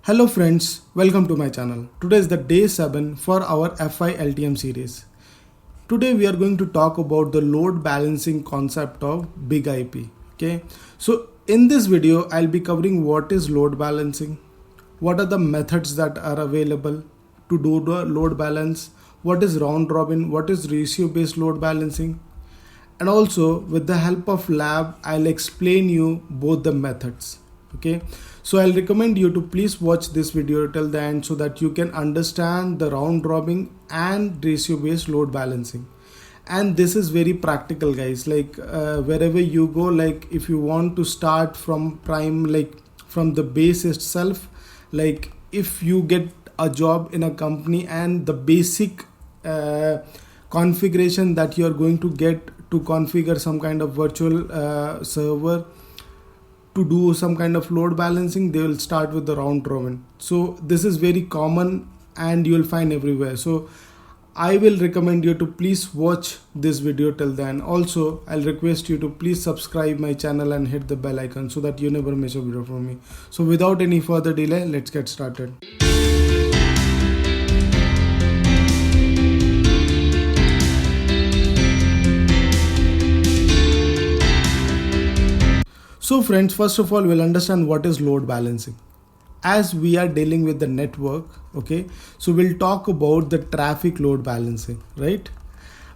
Hello friends, welcome to my channel. Today is the day 7 for our FI LTM series. Today we are going to talk about the load balancing concept of big IP. Okay, so in this video I'll be covering what is load balancing, what are the methods that are available to do the load balance, what is round robin, what is ratio based load balancing, and also with the help of lab I'll explain you both the methods. Okay, so I'll recommend you to please watch this video till the end so that you can understand the round robin and ratio based load balancing. And this is very practical, guys. Like wherever you go, like if you want to start from prime, like from the base itself, like if you get a job in a company and the basic configuration that you are going to get to configure some kind of virtual server to do some kind of load balancing, they will start with the round robin. So this is very common and you will find everywhere. So I will recommend you to please watch this video till then. Also, I'll request you to please subscribe my channel and hit the bell icon so that you never miss a video from me. So without any further delay, let's get started. So friends, first of all, we'll understand what is load balancing. As we are dealing with the network, okay, so we'll talk about the traffic load balancing, right?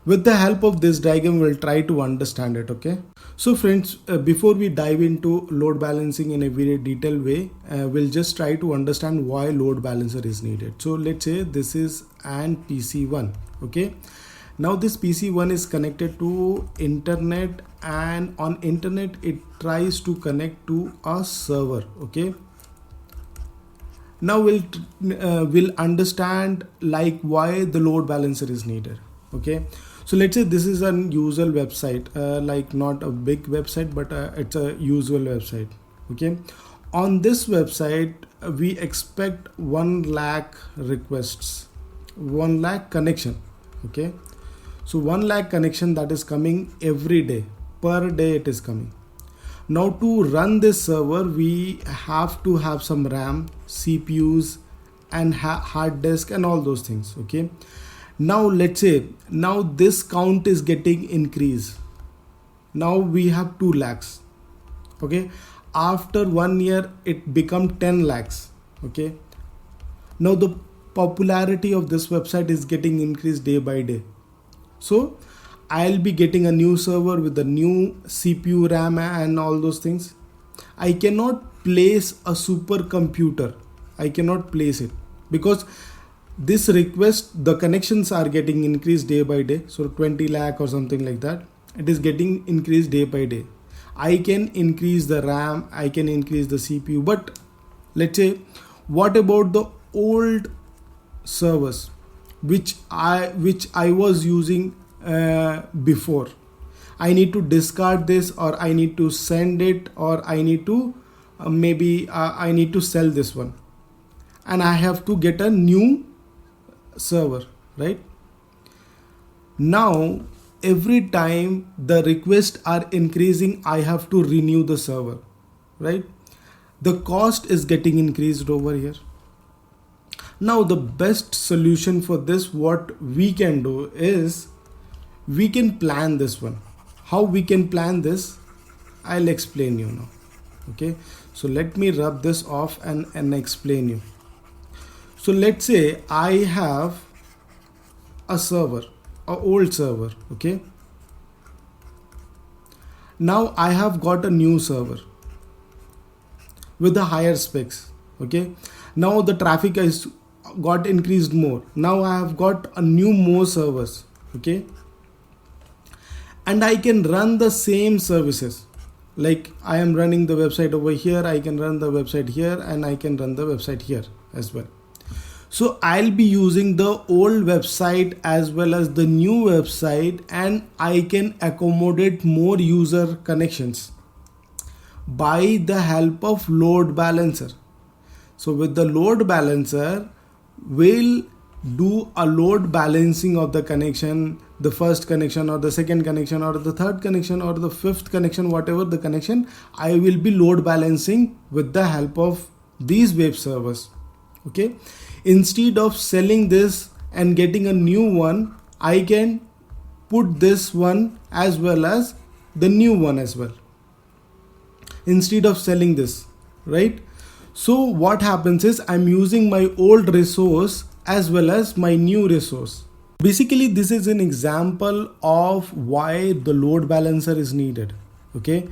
With the help of this diagram, we'll try to understand it, okay? So friends, before we dive into load balancing in a very detailed way, we'll just try to understand why load balancer is needed. So let's say this is an PC1, okay? Now this PC1 is connected to internet, and on internet it tries to connect to a server. Okay, now we'll understand like why the load balancer is needed. Okay, so let's say this is an usual website, like not a big website, but it's a usual website. Okay, on this website we expect 1 lakh requests, 1 lakh connection. Okay, so 1 lakh connection that is coming every day, per day it is coming. Now to run this server, we have to have some RAM, CPUs and hard disk and all those things. Okay. Now let's say, now this count is getting increased. Now we have 2 lakhs. Okay. After 1 year, it become 10 lakhs. Okay. Now the popularity of this website is getting increased day by day. So I'll be getting a new server with a new CPU, RAM and all those things. I cannot place a supercomputer. I cannot place it because this request, the connections are getting increased day by day. So 20 lakh or something like that. It is getting increased day by day. I can increase the RAM, I can increase the CPU. But let's say, what about the old servers which I was using before? I need to discard this, or I need to send it, or I need to I need to sell this one, and I have to get a new server, right? Now every time the requests are increasing, I have to renew the server, right? The cost is getting increased over here. Now the best solution for this, what we can do is we can plan this one. How we can plan this, I'll explain you now. Okay, so let me rub this off and explain you. So let's say I have a server, a old server. Okay, now I have got a new server with the higher specs. Okay, now the traffic is got increased more. Now I have got a new more servers. Okay, and I can run the same services. Like I am running the website over here, I can run the website here, and I can run the website here as well. So I'll be using the old website as well as the new website, and I can accommodate more user connections by the help of load balancer. So with the load balancer, we'll do a load balancing of the connection, the first connection or the second connection or the third connection or the fifth connection, whatever the connection, I will be load balancing with the help of these web servers. Okay, instead of selling this and getting a new one, I can put this one as well as the new one as well, instead of selling this, right? So what happens is I'm using my old resource as well as my new resource. Basically, this is an example of why the load balancer is needed. Okay,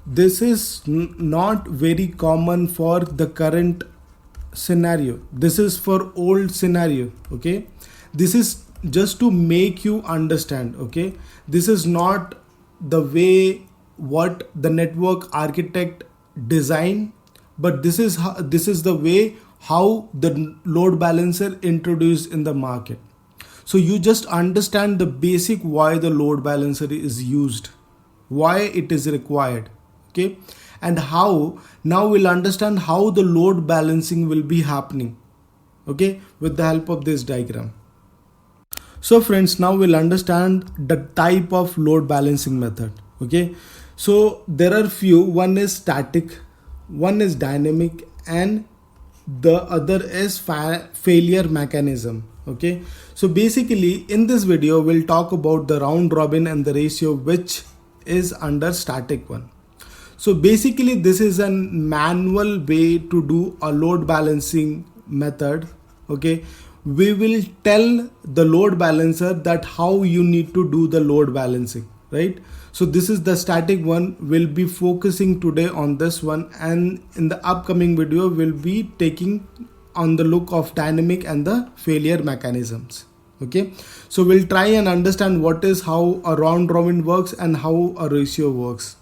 this is not very common for the current scenario. This is for old scenario. Okay, this is just to make you understand. Okay, this is not the way what the network architect design, but this is the way how the load balancer introduced in the market. So you just understand the basic why the load balancer is used, why it is required. Okay, and how now we'll understand how the load balancing will be happening. Okay, with the help of this diagram. So friends, now we'll understand the type of load balancing method. Okay, so there are few. One is static, one is dynamic, and the other is failure mechanism. Okay, so basically in this video we'll talk about the round robin and the ratio, which is under static one. So basically this is a manual way to do a load balancing method. Okay, we will tell the load balancer that how you need to do the load balancing, right? So this is the static one. We'll be focusing today on this one, and in the upcoming video we'll be taking on the look of dynamic and the failure mechanisms. Okay, so we'll try and understand what is how a round robin works and how a ratio works.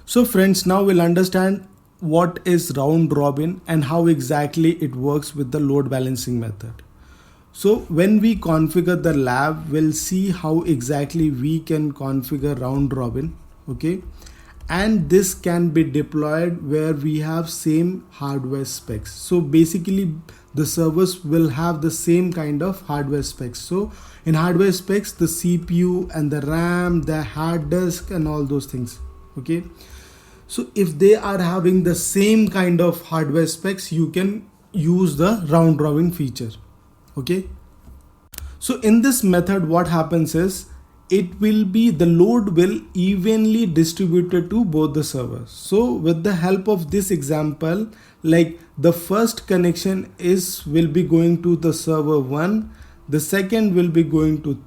So friends, now we'll understand what is round robin and how exactly it works with the load balancing method. So when we configure the lab, we'll see how exactly we can configure round robin. Okay, and this can be deployed where we have same hardware specs. So basically the servers will have the same kind of hardware specs. So in hardware specs, the CPU and the RAM, the hard disk and all those things. Okay, so if they are having the same kind of hardware specs, you can use the round robin feature. Okay, so in this method what happens is it will be the load will evenly distributed to both the servers. So with the help of this example, like the first connection will be going to the server 1, the second will be going to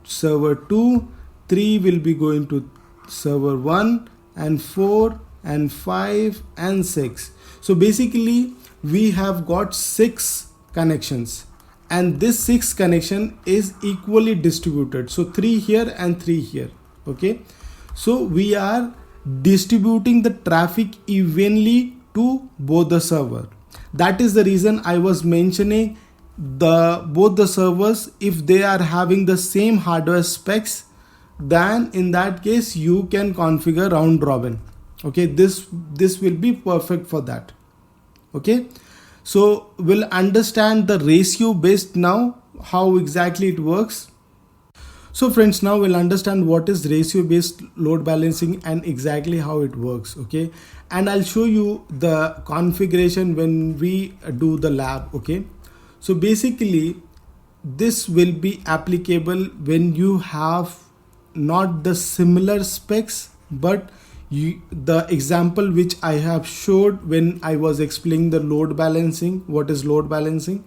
server 2, 3 will be going to server 1, and 4 and 5 and 6. So basically we have got 6 connections, and this 6 connection is equally distributed. So 3 here and 3 here. Okay, so we are distributing the traffic evenly to both the server. That is the reason I was mentioning both the servers, if they are having the same hardware specs, then in that case you can configure round robin. Okay, this will be perfect for that. Okay, so we'll understand the ratio based now, how exactly it works. So friends, now we'll understand what is ratio based load balancing and exactly how it works. Okay, and I'll show you the configuration when we do the lab. Okay, so basically this will be applicable when you have not the similar specs, but the example which I have showed when I was explaining the load balancing, what is load balancing,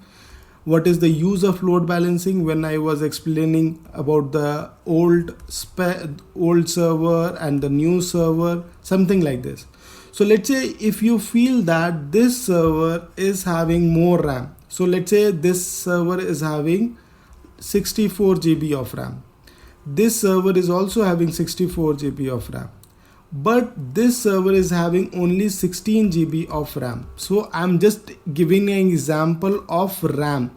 what is the use of load balancing, when I was explaining about the old server and the new server, something like this. So let's say if you feel that this server is having more RAM, so let's say this server is having 64 GB of RAM, this server is also having 64 GB of RAM, but this server is having only 16 GB of RAM. So I'm just giving an example of RAM.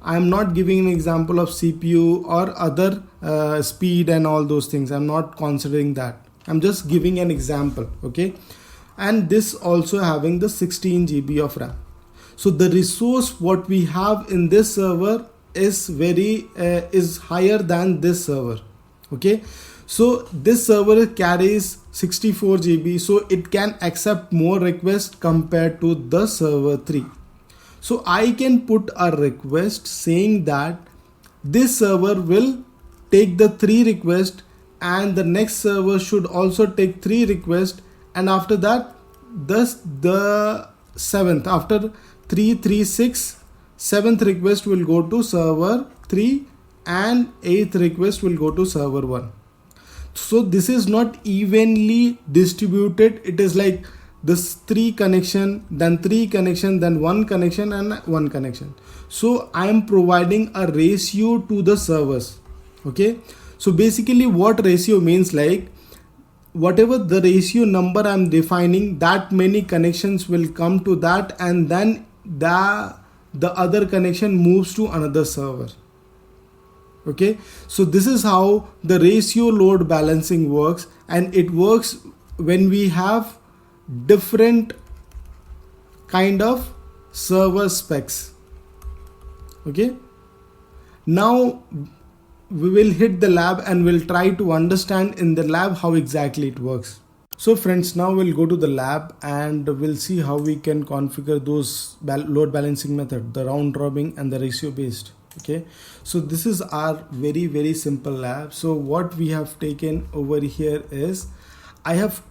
I'm not giving an example of CPU or other speed and all those things. I'm not considering that. I'm just giving an example. Okay, and this also having the 16 GB of RAM. So the resource what we have in this server is is higher than this server. Okay, so this server carries 64 GB, so it can accept more requests compared to the server 3. So I can put a request saying that this server will take the 3 requests, and the next server should also take 3 requests, and after that the 7th, after 3 3 6, 7th request will go to server 3 and 8th request will go to server 1. So this is not evenly distributed. It is like this 3 connection, then 3 connection, then 1 connection and 1 connection. So I am providing a ratio to the servers. Okay, so basically what ratio means, like whatever the ratio number I'm defining, that many connections will come to that, and then the other connection moves to another server. Okay, so this is how the ratio load balancing works, and it works when we have different kind of server specs. Okay, now we will hit the lab and we'll try to understand in the lab how exactly it works. So friends, now we'll go to the lab and we'll see how we can configure those load balancing method, the round robin and the ratio based. Okay, so this is our very simple lab. So what we have taken over here is, I have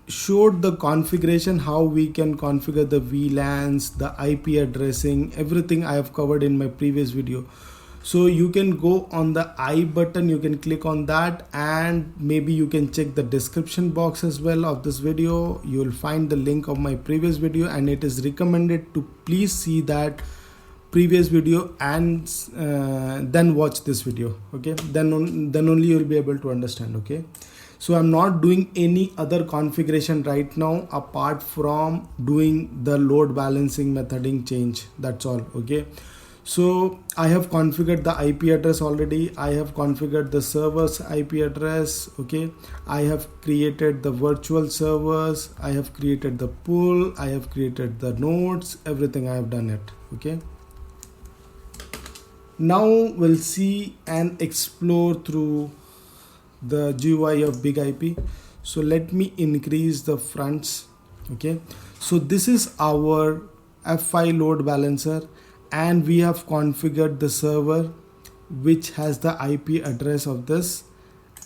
showed the configuration, how we can configure the VLANs, the IP addressing, everything I have covered in my previous video. So you can go on the I button, you can click on that, and maybe you can check the description box as well of this video. You will find the link of my previous video, and it is recommended to please see that previous video and then watch this video. Okay, then only you will be able to understand. Okay, so I'm not doing any other configuration right now apart from doing the load balancing methoding change. That's all. Okay, so I have configured the IP address already. I have configured the server's IP address. Okay, I have created the virtual servers, I have created the pool, I have created the nodes, everything I have done it. Okay, now we'll see and explore through the GUI of Big IP. So let me increase the fronts. Okay, so this is our F5 load balancer, and we have configured the server which has the IP address of this,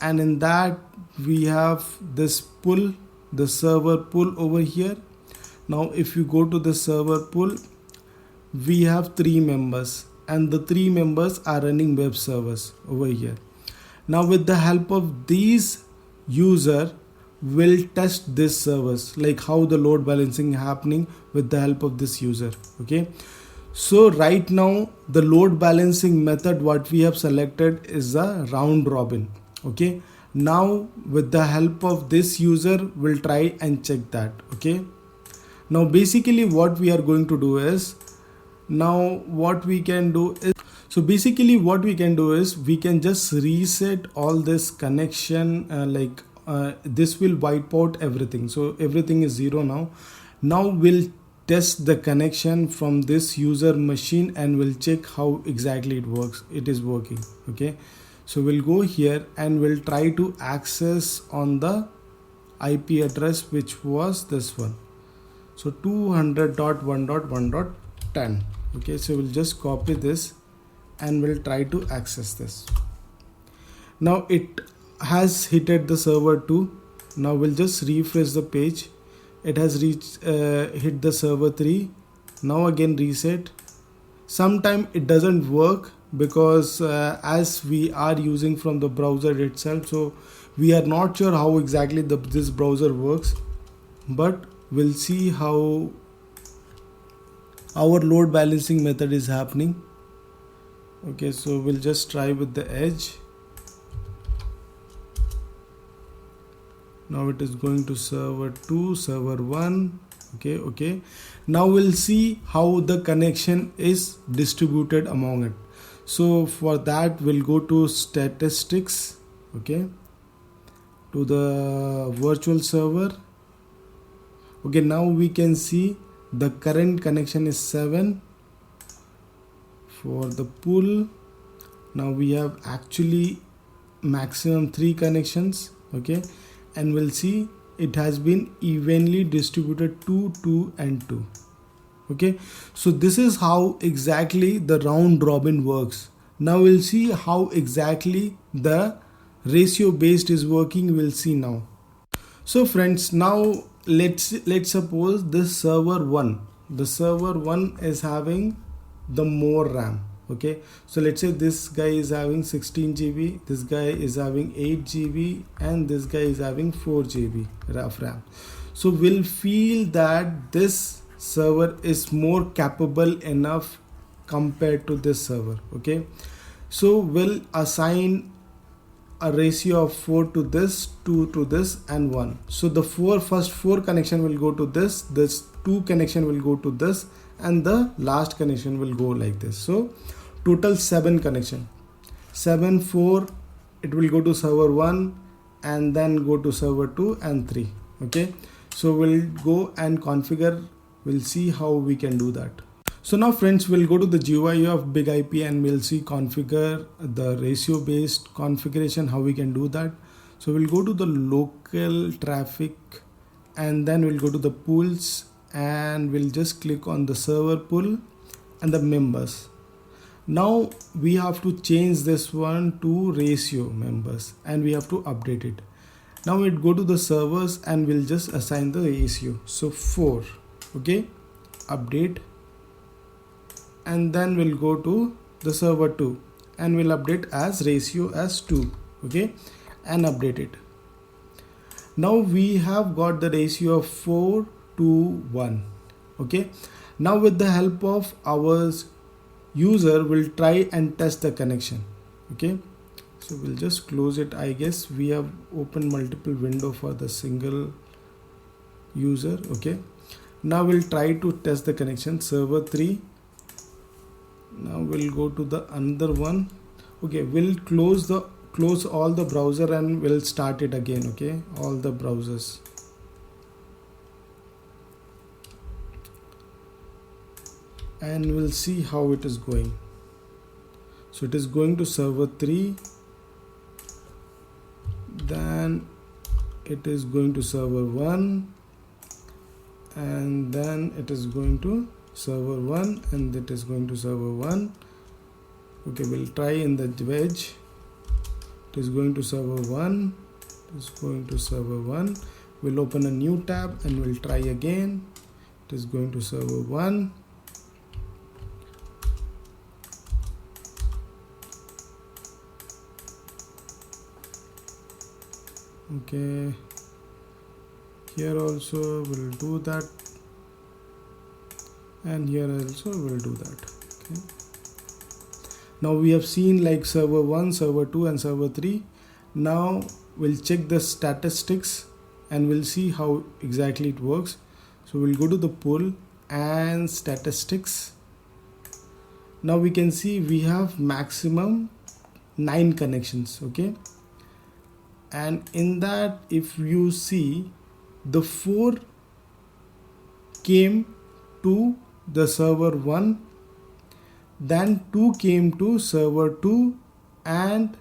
and in that we have this pool, the server pool over here. Now if you go to the server pool, we have 3 members, and the 3 members are running web servers over here. Now with the help of these user, will test this servers, like how the load balancing happening with the help of this user. Okay, so right now the load balancing method what we have selected is a round robin. Okay, now with the help of this user, we'll try and check that. Okay, now basically what we are going to do is, we can just reset all this connection, this will wipe out everything. So everything is 0 now. Now we'll test the connection from this user machine and we'll check how exactly it is working. Okay, so we'll go here and we'll try to access on the IP address which was this one. So 200.1.1.10. Okay, so we'll just copy this and we'll try to access this. Now it has hit the server 2. Now we'll just refresh the page. It has hit the server 3. Now again reset. Sometime it doesn't work because as we are using from the browser itself, so we are not sure how exactly this browser works, but we'll see how our load balancing method is happening. Okay, so we'll just try with the edge. Now it is going to server 2, server 1. Okay, now we'll see how the connection is distributed among it. So for that we'll go to statistics. Okay, to the virtual server. Okay, now we can see the current connection is 7 for the pool. Now we have actually maximum 3 connections. Okay, and we'll see it has been evenly distributed 2, 2 and 2. Okay, so this is how exactly the round robin works. Now we'll see how exactly the ratio based is working. We'll see now. So friends, now let's suppose this server 1, the server 1 is having the more RAM. Okay, so let's say this guy is having 16 GB, this guy is having 8 GB, and this guy is having 4 GB of RAM. So we'll feel that this server is more capable enough compared to this server. Okay, so we'll assign a ratio of 4 to this, 2 to this, and 1. So the first four connection will go to this 2 connection will go to this, and the last connection will go like this. So total 7 connection, 7 4, it will go to server 1 and then go to server 2 and 3. Okay, so we'll go and configure. We'll see how we can do that. So now friends, we'll go to the GUI of Big IP and we'll see configure the ratio based configuration, how we can do that. So we'll go to the local traffic and then we'll go to the pools and we'll just click on the server pool and the members. Now we have to change this one to ratio members and we have to update it. Now we'll go to the servers and we'll just assign the ratio. So 4, okay, update. And then we'll go to the server 2 and we'll update as ratio as 2. Okay, and update it. Now we have got the ratio of 4 to 1. Okay, now with the help of our user, we'll try and test the connection. Okay, so we'll just close it. I guess we have opened multiple window for the single user. Okay, now we'll try to test the connection. Server 3. Now we'll go to the another one. Okay, we'll close all the browser and we'll start it again. Okay, all the browsers. And we'll see how it is going. So it is going to server 3, then it is going to server 1, and then it is going to server 1, and it is going to server 1. Okay, we'll try in the wedge. It is going to server 1, it is going to server 1. We'll open a new tab and we'll try again. It is going to server 1. Okay, here also we'll do that, and here also we'll do that. Okay, now we have seen like server 1, server 2 and server 3. Now we'll check the statistics and we'll see how exactly it works. So we'll go to the pool and statistics. Now we can see we have maximum 9 connections. Okay, and in that, if you see, the 4 came to the server 1, then 2 came to server 2 and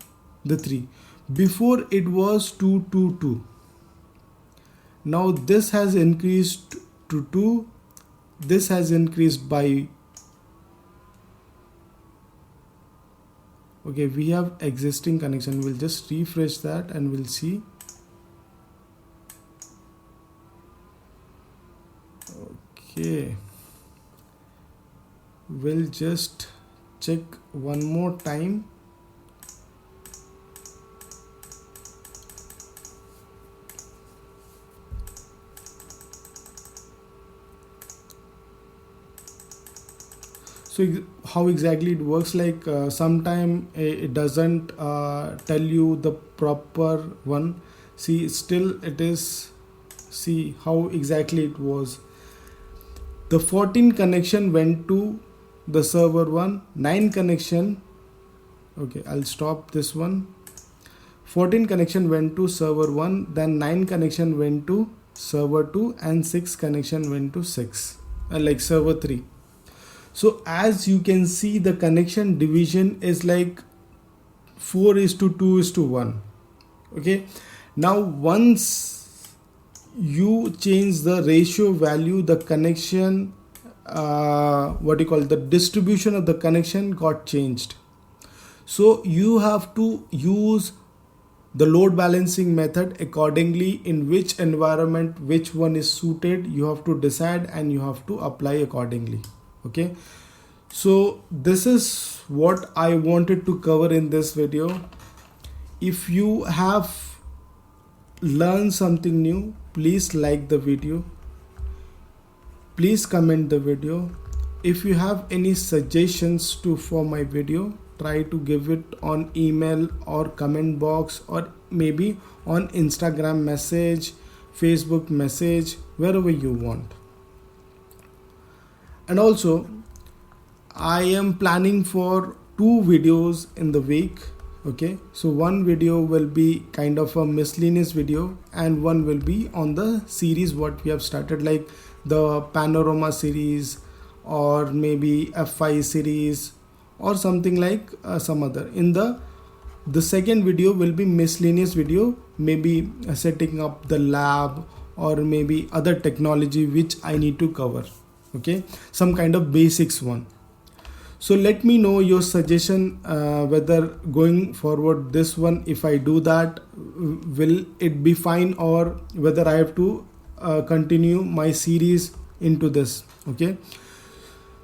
the 3. Before it was 2 2 2. Now this has increased to 2. This has increased by, okay, we have existing connection. We'll just refresh that and we'll see. Okay, we'll just check one more time. So how exactly it works, like sometime it doesn't tell you the proper one. See, still it is, see how exactly it was. The 14 connection went to the server 1, 9 connection, okay, I'll stop this one. 14 connection went to server 1, then 9 connection went to server 2 and 6 connection went to like server 3. So as you can see, the connection division is like 4:2:1. Okay, now once you change the ratio value, the connection what you call the distribution of the connection got changed. So you have to use the load balancing method accordingly, in which environment which one is suited. You have to decide and you have to apply accordingly. Okay, so this is what I wanted to cover in this video. If you have learned something new, please like the video, please comment the video. If you have any suggestions for my video, try to give it on email or comment box, or maybe on Instagram message, Facebook message, wherever you want. And also I am planning for 2 videos in the week. Okay, so one video will be kind of a miscellaneous video, and one will be on the series what we have started, like the panorama series, or maybe F5 series, or something like some other. In the second video will be miscellaneous video, maybe setting up the lab, or maybe other technology which I need to cover. Okay, some kind of basics one. So let me know your suggestion, whether going forward this one, if I do that, will it be fine, or whether I have to continue my series into this. Okay,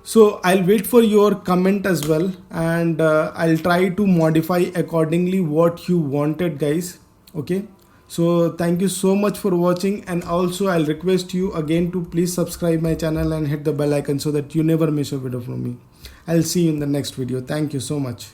so I'll wait for your comment as well, and I'll try to modify accordingly what you wanted, guys. Okay, so thank you so much for watching, and also I'll request you again to please subscribe my channel and hit the bell icon so that you never miss a video from me. I'll see you in the next video. Thank you so much.